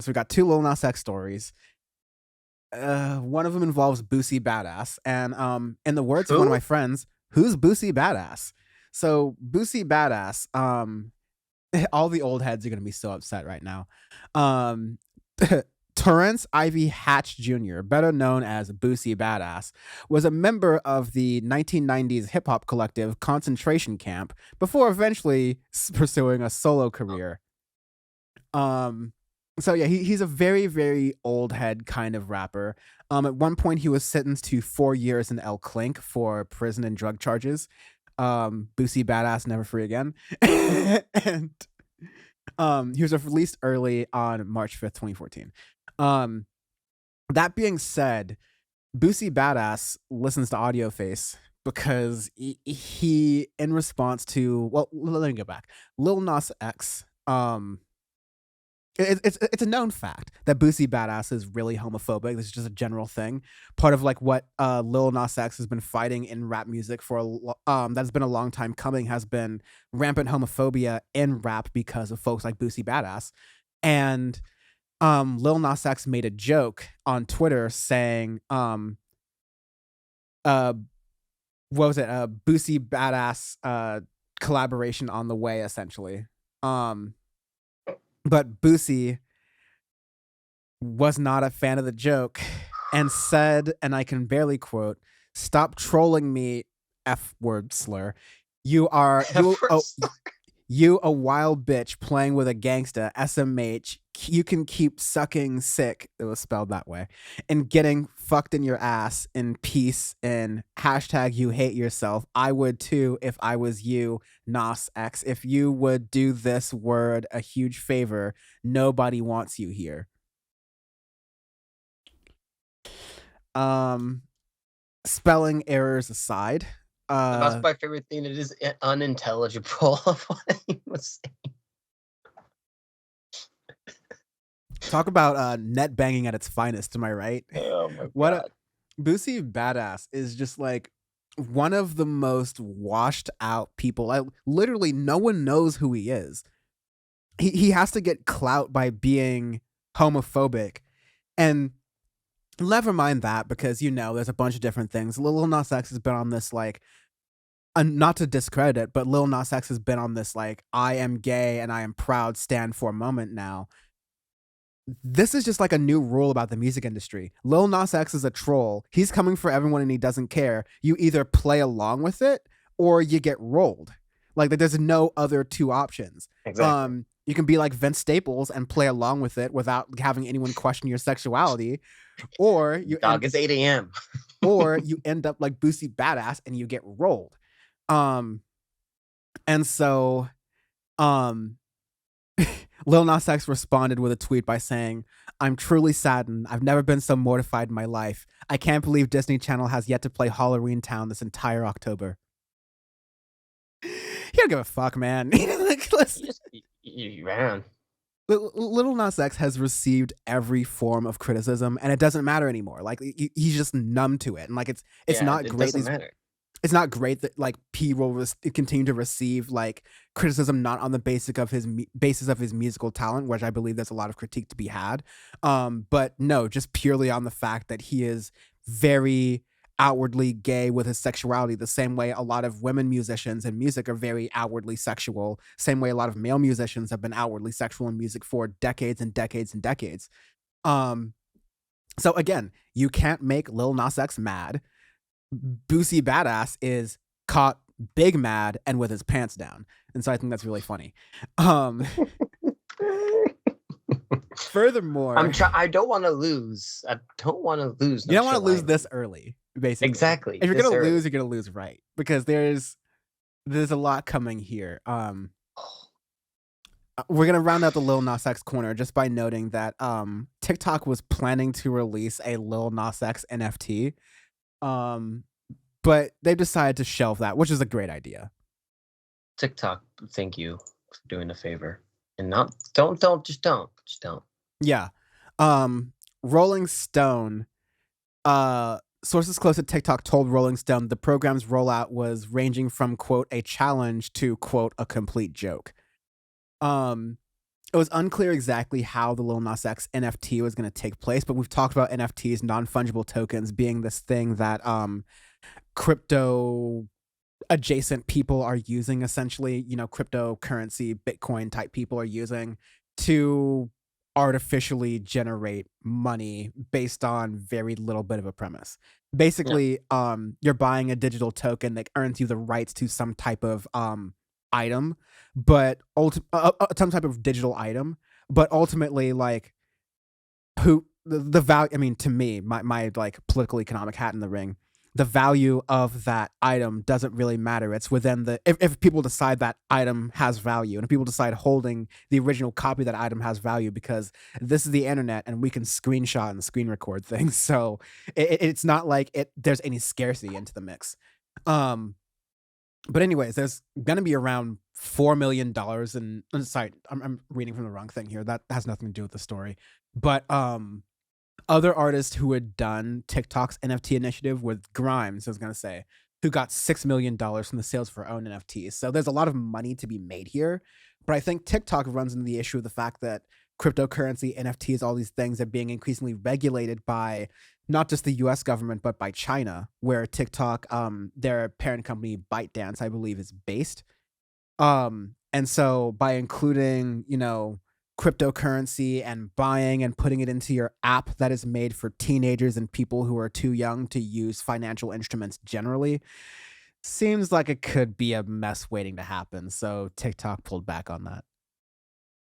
So we got two Lil Nas X stories. One of them involves Boosie Badazz, and in the words of one of my Who? friends, who's Boosie Badazz? So Boosie Badazz, all the old heads are gonna be so upset right now. Um, Terrence Ivy Hatch Jr., better known as Boosie Badazz, was a member of the 1990s hip hop collective Concentration Camp before eventually pursuing a solo career. Um, so yeah, he's a very, very old head kind of rapper. At one point, he was sentenced to 4 years in El Clink for prison and drug charges. Boosie Badass Never Free Again. And he was released early on March 5th, 2014. Um, that being said, Boosie Badass listens to Audioface because he in response to, well, let me go back. Lil Nas X, it's a known fact that Boosie Badass is really homophobic. This is just a general thing. Part of like what Lil Nas X has been fighting in rap music for that's been a long time coming has been rampant homophobia in rap because of folks like Boosie Badass. And Lil Nas X made a joke on Twitter saying uh what was it? Boosie Badass collaboration on the way, essentially. But Boosie was not a fan of the joke and said, and I can barely quote, "Stop trolling me, F word slur. You are you a wild bitch playing with a gangsta, SMH. You can keep sucking sick," it was spelled that way, "and getting fucked in your ass in peace, and hashtag you hate yourself. I would too if I was you, Nas X. If you would do this word a huge favor, nobody wants you here." Um, Spelling errors aside, That's my favorite thing. It is unintelligible of what he was saying. talk about net banging at its finest. Am I right? Oh my What god. Boosie Badass is just like one of the most washed out people. Literally, no one knows who he is. He has to get clout by being homophobic, and never mind that, because there's a bunch of different things. Lil Nas X has been on this like, not to discredit it, but Lil Nas X has been on this like, I am gay and I am proud stand for moment now. This is just like a new rule about the music industry. Lil Nas X is a troll. He's coming for everyone and he doesn't care. You either play along with it or you get rolled. Like there's no other two options. Exactly. You can be like Vince Staples and play along with it without having anyone question your sexuality, or It's 8 a.m. or you end up like Boosie Badass and you get rolled. And so Lil Nas X responded with a tweet by saying, "I'm truly saddened. I've never been so mortified in my life. I can't believe Disney Channel has yet to play Halloween Town this entire October." He don't give a fuck, man. Like, You ran. Lil Nas X has received every form of criticism, and it doesn't matter anymore. Like he's just numb to it, and like it's not it great. doesn't matter. It's not great that like P will continue to receive like criticism not on the basis of his musical talent, which I believe there's a lot of critique to be had. But no, just purely on the fact that he is very outwardly gay with his sexuality, the same way a lot of women musicians in music are very outwardly sexual, same way a lot of male musicians have been outwardly sexual in music for decades and decades and decades. So again, you can't make Lil Nas X mad. Boosie Badass is caught big mad and with his pants down, and so I think that's really funny. Furthermore, I don't want to lose. I don't want to lose. You don't want to lose this early, basically. Exactly. If you're gonna lose, you're gonna lose right, because there's a lot coming here. We're gonna round out the Lil Nas X corner just by noting that TikTok was planning to release a Lil Nas X NFT. But they've decided to shelve that, which is a great idea. TikTok, thank you for doing a favor. And just don't. Yeah. Rolling Stone, sources close to TikTok told Rolling Stone the program's rollout was ranging from, quote, a challenge to, quote, a complete joke. it was unclear exactly how the Lil Nas X NFT was going to take place, but we've talked about NFTs, non-fungible tokens, being this thing that crypto adjacent people are using, essentially, cryptocurrency, Bitcoin type people are using to artificially generate money based on very little bit of a premise. Yeah. Basically, you're buying a digital token that earns you the rights to some type of item, but some type of digital item, but ultimately, like, the value, I mean, to me, my like political economic hat in the ring, the value of that item doesn't really matter. It's within the, if people decide that item has value, and if people decide holding the original copy of that item has value, because this is the internet and we can screenshot and screen record things. So it's not like there's any scarcity into the mix. Um, but anyways, there's gonna be around $4 million, and sorry, I'm reading from the wrong thing here. That has nothing to do with the story. But other artists who had done TikTok's NFT initiative with Grimes, I was gonna say, who got $6 million from the sales for her own NFTs. So there's a lot of money to be made here. But I think TikTok runs into the issue of the fact that cryptocurrency, NFTs, all these things are being increasingly regulated by not just the US government, but by China, where TikTok, their parent company ByteDance, I believe, is based. And so by including, cryptocurrency and buying and putting it into your app that is made for teenagers and people who are too young to use financial instruments generally, seems like it could be a mess waiting to happen. So TikTok pulled back on that.